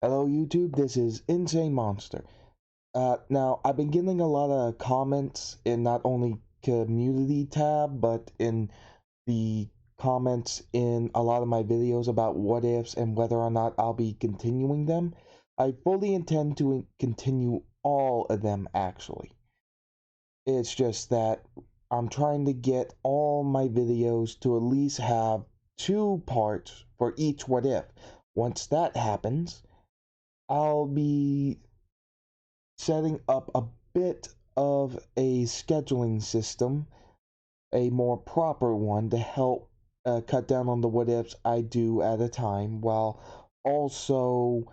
Hello YouTube, this is Insane Monster. Now, I've been getting a lot of comments in not only community tab, but in the comments in a lot of my videos about what ifs and whether or not I'll be continuing them. I fully intend to continue all of them actually. It's just that I'm trying to get all my videos to at least have 2 parts for each what if. Once that happens, I'll be setting up a bit of a scheduling system, a more proper one to help cut down on the what ifs I do at a time, while also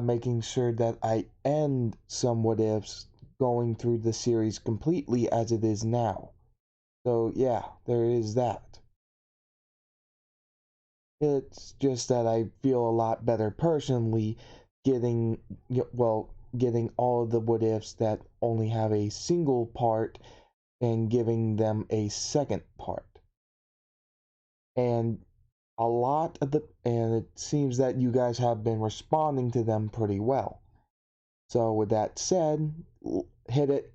making sure that I end some what ifs going through the series completely as it is now. So, yeah, there is that. It's just that I feel a lot better personally getting, getting all of the what ifs that only have a single part and giving them a second part. And and it seems that you guys have been responding to them pretty well. So with that said, hit it.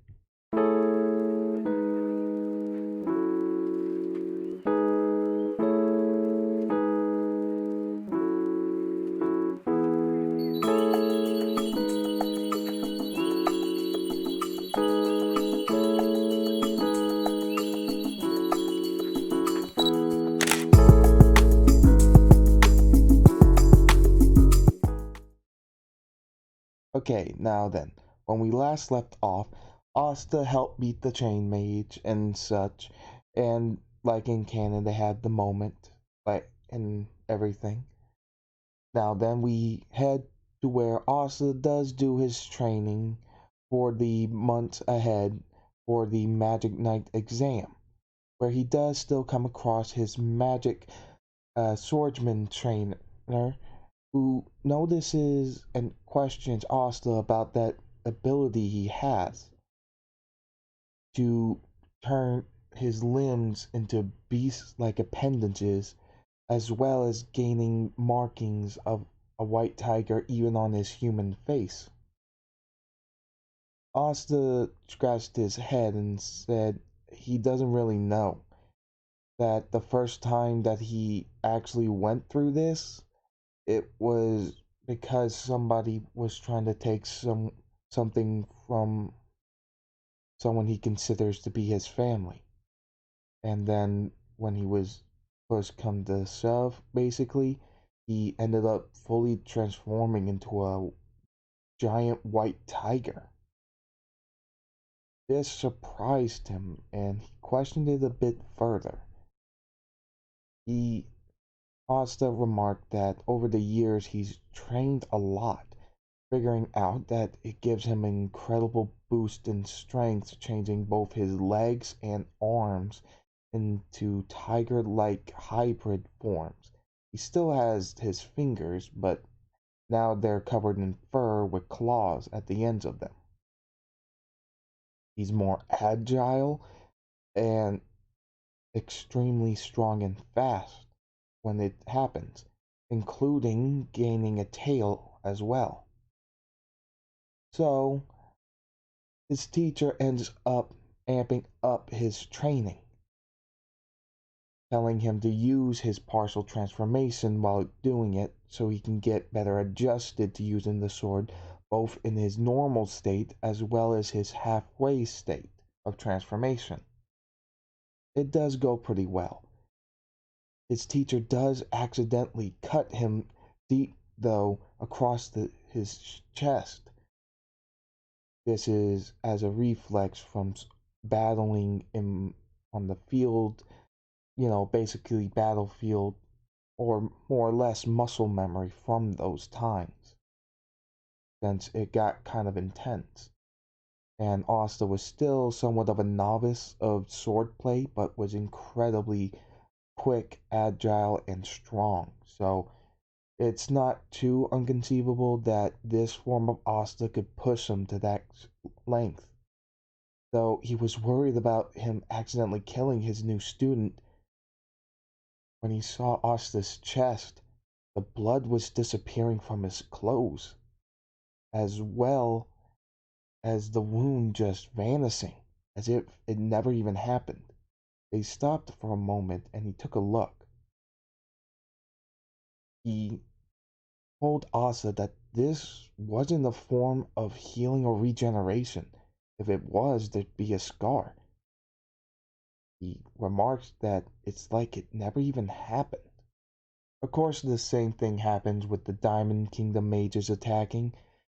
Okay, now then, when we last left off, Asta helped beat the Chain Mage and such, and like in canon, they had the moment, like, and everything. Now then, we head to where Asta does do his training for the months ahead for the Magic Knight exam, where he does still come across his magic swordsman trainer who notices and questions Asta about that ability he has to turn his limbs into beast-like appendages, as well as gaining markings of a white tiger even on his human face. Asta scratched his head and said he doesn't really know. That the first time that he actually went through this, it was because somebody was trying to take something from someone he considers to be his family. And then when he was first come to shove, basically, he ended up fully transforming into a giant white tiger. This surprised him, and he questioned it a bit further. He Asta remarked that over the years he's trained a lot, figuring out that it gives him an incredible boost in strength, changing both his legs and arms into tiger-like hybrid forms. He still has his fingers, but now they're covered in fur with claws at the ends of them. He's more agile and extremely strong and fast when it happens, including gaining a tail as well. So, his teacher ends up amping up his training, telling him to use his partial transformation while doing it so he can get better adjusted to using the sword both in his normal state as well as his halfway state of transformation. It does go pretty well. His teacher does accidentally cut him deep, though, across his chest. This is as a reflex from battling on the field, basically battlefield, or more or less muscle memory from those times, since it got kind of intense. And Asta was still somewhat of a novice of swordplay, but was incredibly quick, agile, and strong. So it's not too inconceivable that this form of Asta could push him to that length. Though he was worried about him accidentally killing his new student when he saw Asta's chest. The blood was disappearing from his clothes, as well as the wound just vanishing, as if it never even happened. They stopped for a moment and he took a look. He told Asa that this wasn't a form of healing or regeneration. If it was, there'd be a scar. He remarked that it's like it never even happened. Of course, the same thing happens with the Diamond Kingdom mages attacking,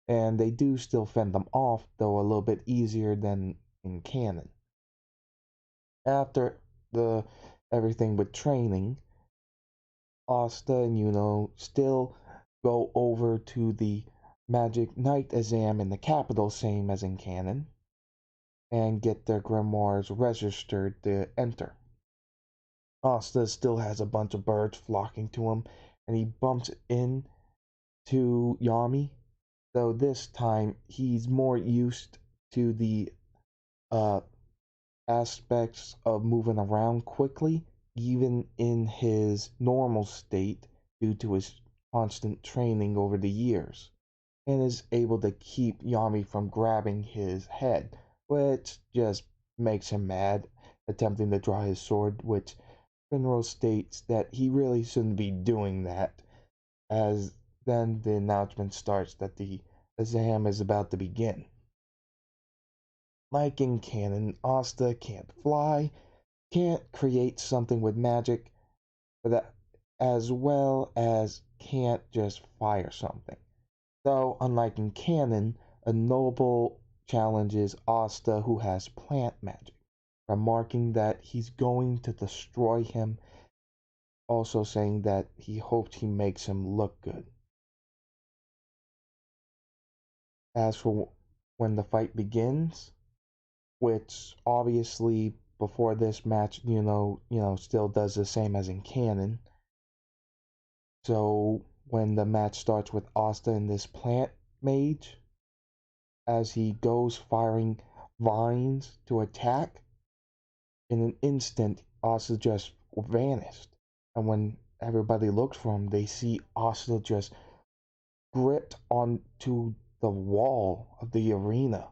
and they do still fend them off, though a little bit easier than in canon. After the everything with training, Asta and still go over to the Magic Knight exam in the capital, same as in canon, and get their grimoires registered to enter. Asta still has a bunch of birds flocking to him, and he bumps into Yami, though this time he's more used to the uh, aspects of moving around quickly, even in his normal state, due to his constant training over the years, and is able to keep Yami from grabbing his head, which just makes him mad, attempting to draw his sword, which Finro states that he really shouldn't be doing that, as then the announcement starts that the exam is about to begin. Like in canon, Asta can't fly, can't create something with magic, but that, as well as can't just fire something. Though, unlike in canon, a noble challenges Asta, who has plant magic, remarking that he's going to destroy him, also saying that he hopes he makes him look good. As for when the fight begins, which obviously before this match, still does the same as in canon. So when the match starts with Asta and this plant mage, as he goes firing vines to attack, in an instant, Asta just vanished. And when everybody looks for him, they see Asta just gripped onto the wall of the arena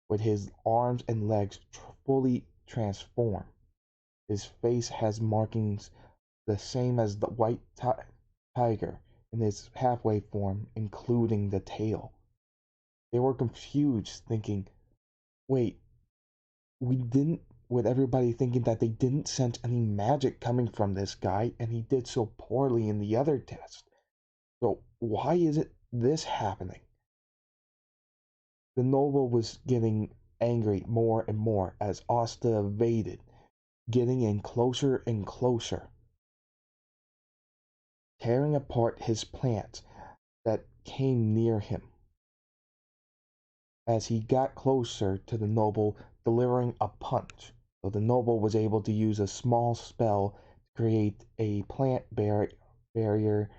with his arms and legs fully transformed. His face has markings the same as the white tiger in its halfway form, including the tail. They were confused, thinking, wait, we didn't, with everybody thinking that they didn't sense any magic coming from this guy, and he did so poorly in the other test. So why is it this happening? The noble was getting angry more and more as Asta evaded, getting in closer and closer, tearing apart his plants that came near him. As he got closer to the noble, delivering a punch, so the noble was able to use a small spell to create a plant barrier,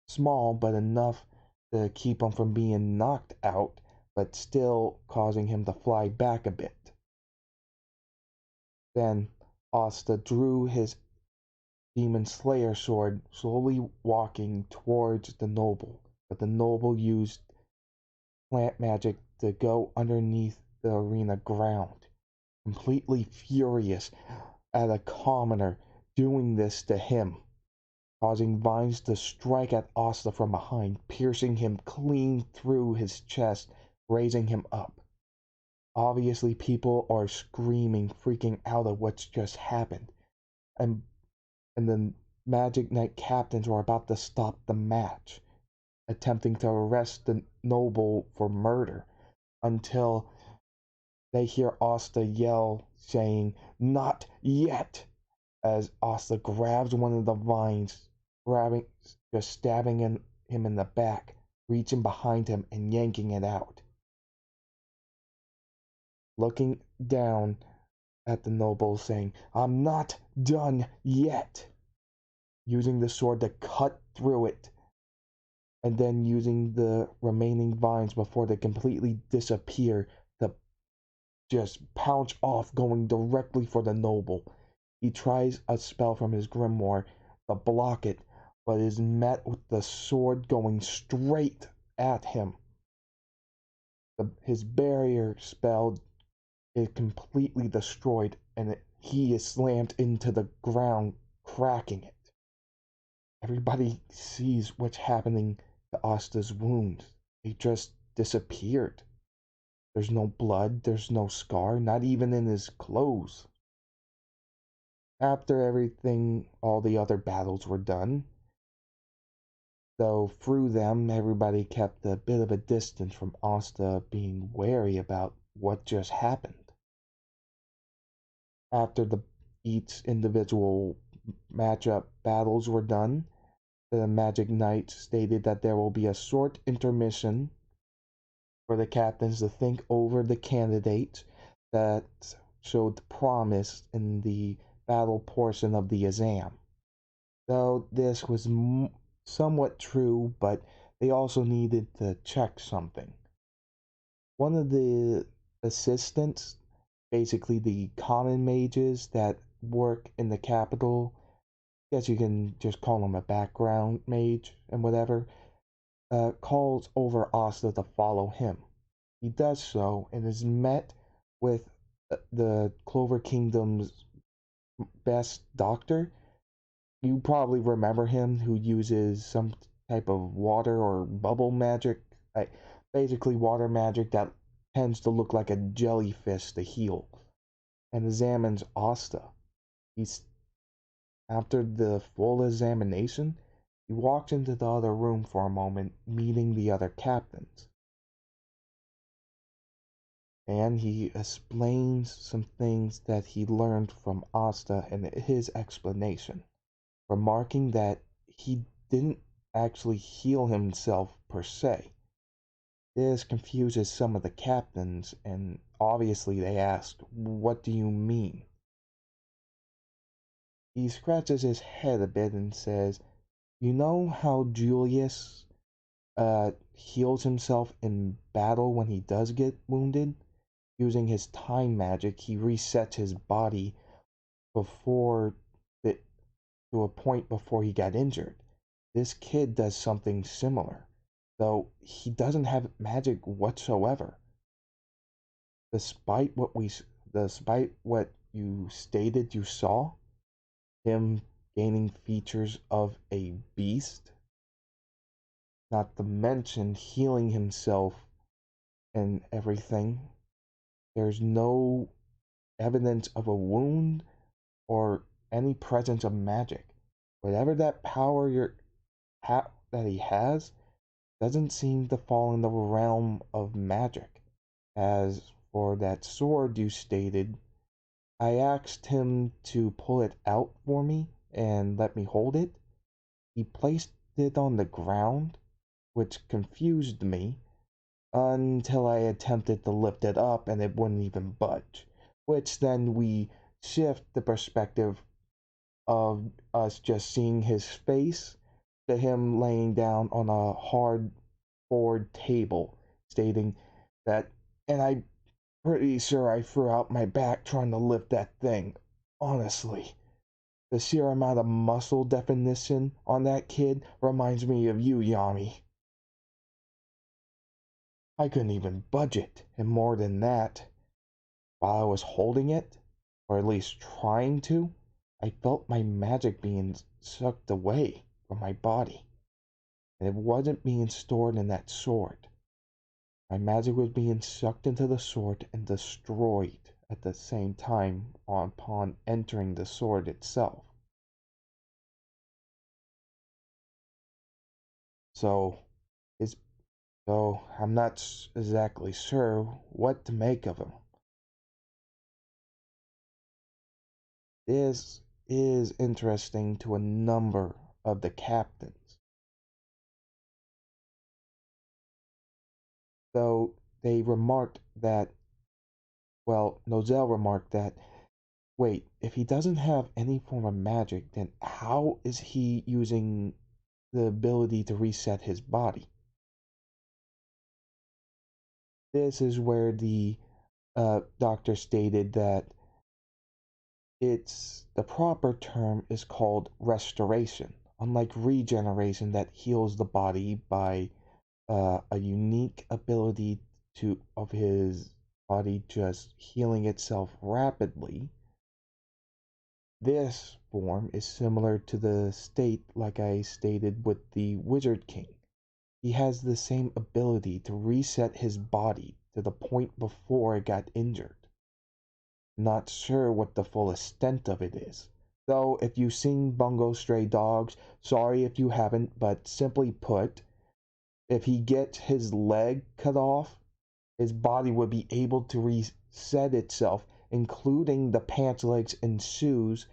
small but enough to keep him from being knocked out, but still causing him to fly back a bit. Then Asta drew his demon slayer sword, slowly walking towards the noble, but the noble used plant magic to go underneath the arena ground, completely furious at a commoner doing this to him, causing vines to strike at Asta from behind, piercing him clean through his chest, raising him up. Obviously, people are screaming, freaking out at what's just happened, and the Magic Knight captains were about to stop the match, attempting to arrest the noble for murder, until they hear Asta yell, saying, "Not yet!" as Asta grabs one of the vines, just stabbing him in the back, reaching behind him and yanking it out. Looking down at the noble, saying, "I'm not done yet!" Using the sword to cut through it, and then using the remaining vines before they completely disappear to just pounce off, going directly for the noble. He tries a spell from his grimoire to block it, but is met with the sword going straight at him. His barrier spell is completely destroyed, and he is slammed into the ground, cracking it. Everybody sees what's happening to Asta's wounds. They just disappeared. There's no blood, there's no scar, not even in his clothes. After everything, all the other battles were done, though through them everybody kept a bit of a distance from Asta, being wary about what just happened. After each individual matchup battles were done, the Magic Knight stated that there will be a short intermission for the captains to think over the candidates that showed promise in the battle portion of the exam. Though this was somewhat true, but they also needed to check something. One of the assistants, basically the common mages that work in the capital, I guess you can just call him a background mage and whatever, calls over Asta to follow him. He does so and is met with the Clover Kingdom's best doctor. You probably remember him, who uses some type of water or bubble magic, basically water magic that tends to look like a jellyfish to heal, and examines Asta. He's After the full examination, he walks into the other room for a moment, meeting the other captains. And he explains some things that he learned from Asta in his explanation, remarking that he didn't actually heal himself per se. This confuses some of the captains, and obviously they ask, "What do you mean?" He scratches his head a bit and says, "You know how Julius heals himself in battle when he does get wounded? Using his time magic, he resets his body before the, to a point before he got injured. This kid does something similar, though he doesn't have magic whatsoever. Despite despite what you stated you saw, him gaining features of a beast, not to mention healing himself and everything. There's no evidence of a wound or any presence of magic. Whatever that power that he has doesn't seem to fall in the realm of magic. As for that sword you stated, I asked him to pull it out for me and let me hold it. He placed it on the ground, which confused me until I attempted to lift it up and it wouldn't even budge. Which then we shift the perspective of us just seeing his face to him laying down on a hard board table, stating that, and I'm pretty sure I threw out my back trying to lift that thing. Honestly, the sheer amount of muscle definition on that kid reminds me of you, Yami. I couldn't even budge it, and more than that, while I was holding it, or at least trying to, I felt my magic being sucked away from my body, and it wasn't being stored in that sword. My magic was being sucked into the sword and destroyed at the same time upon entering the sword itself. So, it's so I'm not exactly sure what to make of him. This is interesting to a number of the captains, though they remarked that, well, Nozel remarked that, wait, if he doesn't have any form of magic, then how is he using the ability to reset his body? This is where the doctor stated that the proper term is called restoration, unlike regeneration that heals the body by a unique ability to of his body just healing itself rapidly. This form is similar to the state like I stated with the Wizard King. He has the same ability to reset his body to the point before it got injured. Not sure what the full extent of it is. Though, if you've seen Bungo Stray Dogs, sorry if you haven't, but simply put, if he gets his leg cut off, his body would be able to reset itself, including the pants, legs, and shoes,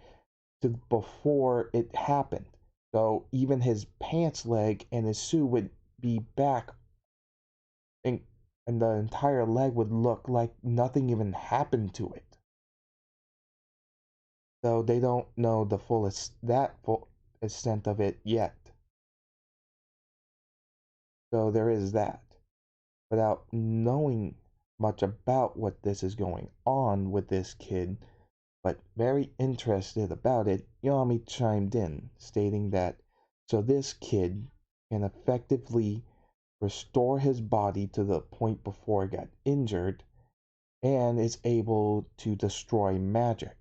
to before it happened. So even his pants leg and his shoe would be back, and, and the entire leg would look like nothing even happened to it. So they don't know the full extent of it yet. So there is that. Without knowing much about what this is going on with this kid, but very interested about it, Yami chimed in, stating that so this kid can effectively restore his body to the point before it got injured and is able to destroy magic.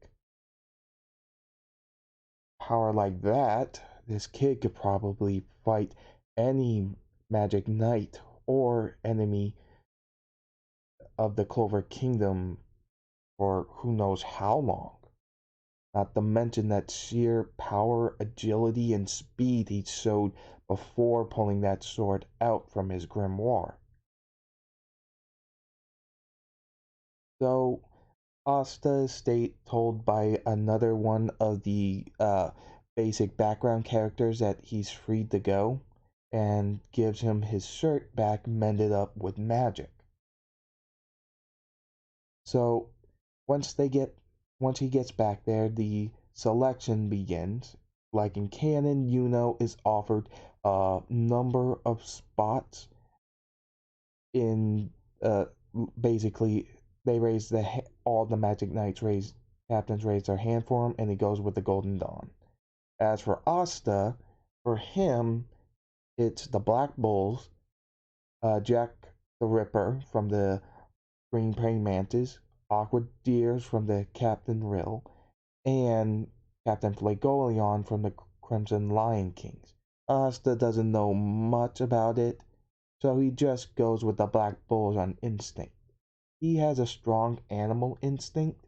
Power like that, this kid could probably fight any magic knight or enemy of the Clover Kingdom for who knows how long. Not to mention that sheer power, agility, and speed he showed before pulling that sword out from his grimoire. So, Asta state told by another one of the basic background characters that he's free to go and gives him his shirt back mended up with magic. So once he gets back there, the selection begins. Like in canon, Yuno is offered a number of spots in basically they raise all the Magic Knights captains raise their hand for him, and he goes with the Golden Dawn. As for Asta, for him, it's the Black Bulls, Jack the Ripper from the Green Praying Mantis, Aqua Deers from the Captain Rill, and Captain Flagoleon from the Crimson Lion Kings. Asta doesn't know much about it, so he just goes with the Black Bulls on instinct. He has a strong animal instinct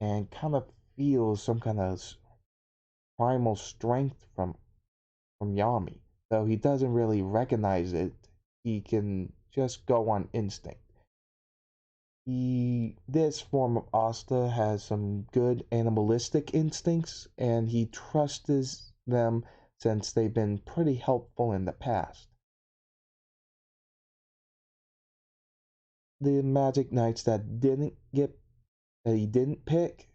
and kind of feels some kind of primal strength from Yami. Though he doesn't really recognize it, he can just go on instinct. This form of Asta has some good animalistic instincts, and he trusts them since they've been pretty helpful in the past. The Magic Knights that he didn't pick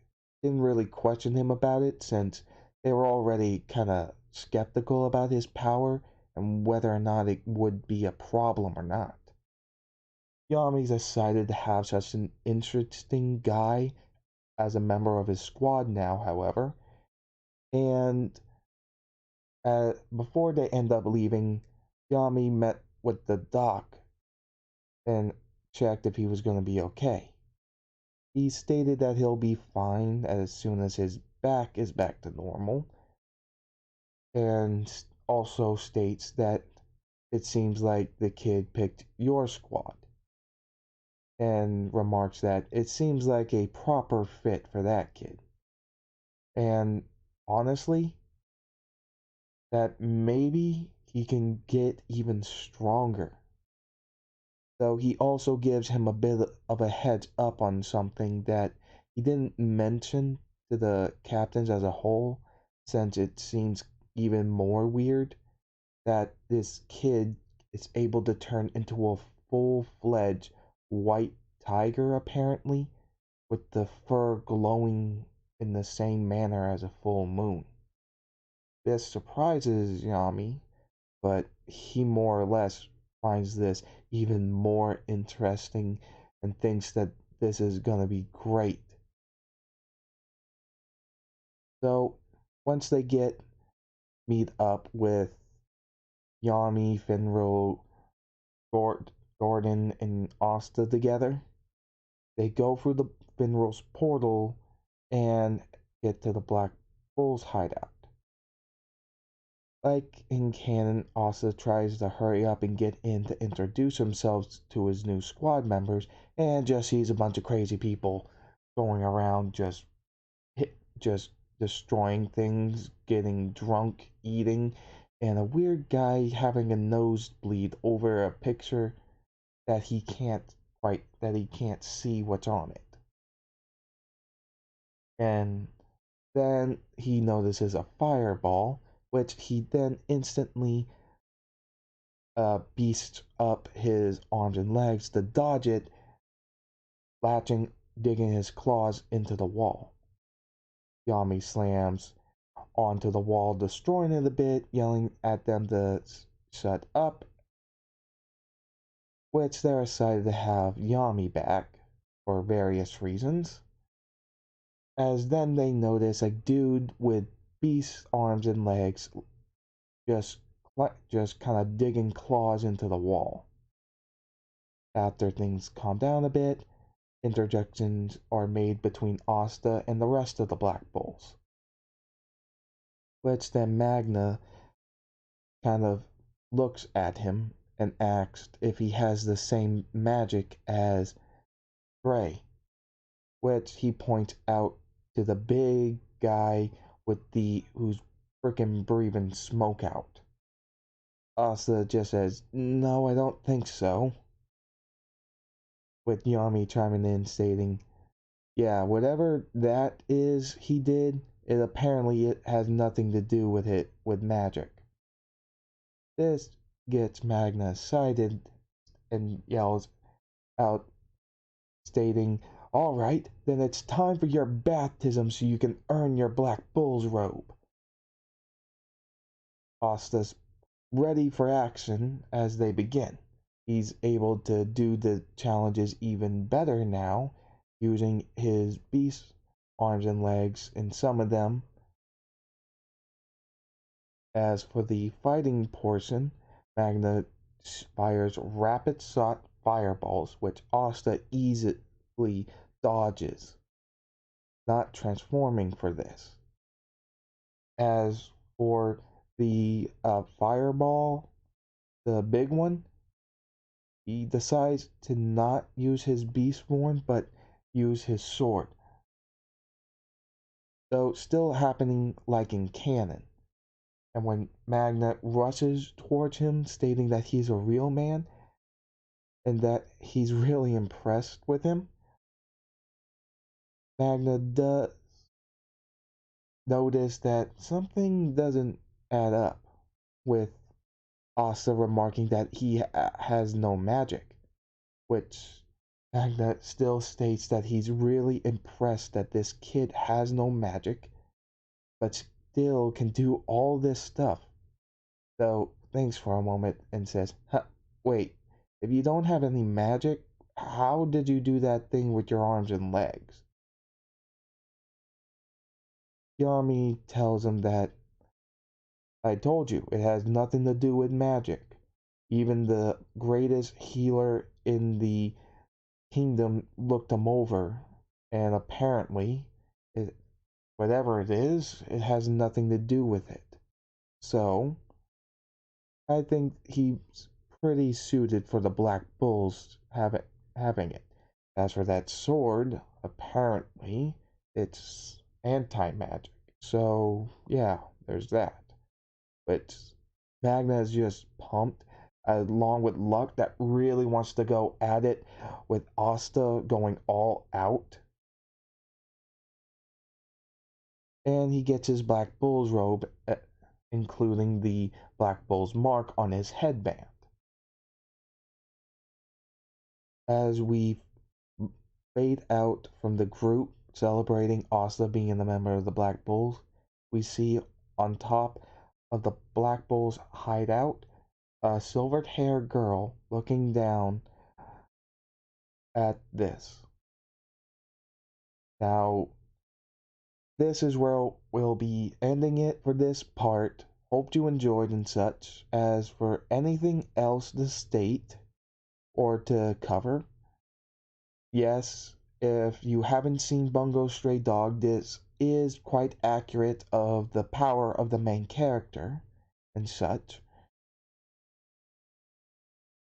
didn't really question him about it since they were already kind of skeptical about his power and whether or not it would be a problem or not. Yami's excited to have such an interesting guy as a member of his squad now, however, and before they end up leaving, Yami met with the doc and checked if he was going to be okay. He stated that he'll be fine as soon as his back is back to normal, and also states that it seems like the kid picked your squad, and remarks that it seems like a proper fit for that kid. And honestly, that maybe he can get even stronger. Though he also gives him a bit of a heads up on something that he didn't mention to the captains as a whole, since it seems even more weird that this kid is able to turn into a full-fledged white tiger apparently, with the fur glowing in the same manner as a full moon. This surprises Yami, but he more or less finds this even more interesting and thinks that this is going to be great. So, once they get meet up with Yami, Finro, Gordon, and Asta together. They go through the Finro's portal and get to the Black Bull's hideout. Like in canon, Asta tries to hurry up and get in to introduce himself to his new squad members, and just sees a bunch of crazy people going around just destroying things, getting drunk, eating, and a weird guy having a nosebleed over a picture that he can't see what's on it. And then he notices a fireball, which he then instantly beasts up his arms and legs to dodge it, digging his claws into the wall. Yami slams onto the wall, destroying it a bit, yelling at them to shut up, which they're excited to have Yami back for various reasons. As then they notice a dude with beast arms and legs just just kind of digging claws into the wall. After things calm down a bit, interjections are made between Asta and the rest of the Black Bulls, which then Magna kind of looks at him and asks if he has the same magic as Gray, which he points out to the big guy who's freaking breathing smoke out. Asta just says, "No, I don't think so," with Yami chiming in stating, "Yeah, whatever that is he did, it has nothing to do with magic." This gets Magna excited and yells out, stating, "All right, then it's time for your baptism so you can earn your Black Bull's robe." Asta's ready for action as they begin. He's able to do the challenges even better now, using his beast arms and legs in some of them. As for the fighting portion, Magna fires rapid shot fireballs, which Asta easily dodges, not transforming for this. As for the fireball, the big one, he decides to not use his beast form but use his sword. Though still happening like in canon. And when Magna rushes towards him, stating that he's a real man and that he's really impressed with him, Magna does notice that something doesn't add up, with Asta remarking that he has no magic, which Magna still states that he's really impressed that this kid has no magic, but still can do all this stuff. Though thinks for a moment and says, huh, "Wait, if you don't have any magic, how did you do that thing with your arms and legs?" Yami tells him that, "I told you, it has nothing to do with magic. Even the greatest healer in the kingdom looked him over, and apparently, it, whatever it is, it has nothing to do with it. So, I think he's pretty suited for the Black Bulls having it. As for that sword, apparently, it's anti-magic. So, yeah, there's that." But Magna is just pumped, along with Luck that really wants to go at it, with Asta going all out. And he gets his Black Bull's robe, including the Black Bull's mark on his headband. As we fade out from the group celebrating Asta being a member of the Black Bulls, we see on top of the Black Bull's hideout a silvered haired girl looking down at this. Now, this is where we'll be ending it for this part. Hope you enjoyed and such. As for anything else to state or to cover, yes, if you haven't seen Bungo Stray Dog, this is quite accurate of the power of the main character and such.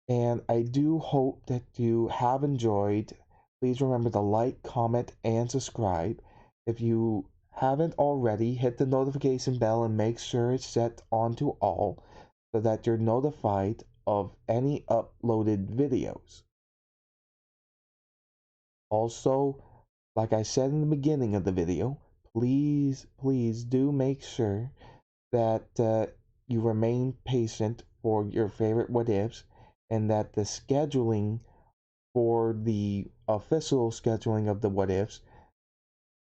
And I do hope that you have enjoyed. Please remember to like, comment, and subscribe. If you haven't already, hit the notification bell and make sure it's set onto all so that you're notified of any uploaded videos. Also, like I said in the beginning of the video, please do make sure that you remain patient for your favorite what ifs, and that the scheduling for the official scheduling of the what ifs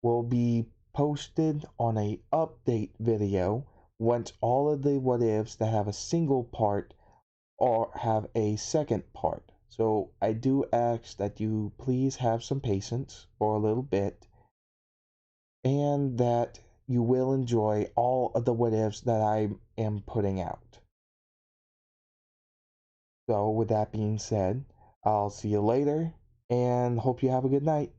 will be posted on a update video once all of the what ifs that have a single part or have a second part. So I do ask that you please have some patience for a little bit, and that you will enjoy all of the what ifs that I am putting out. So with that being said, I'll see you later and hope you have a good night.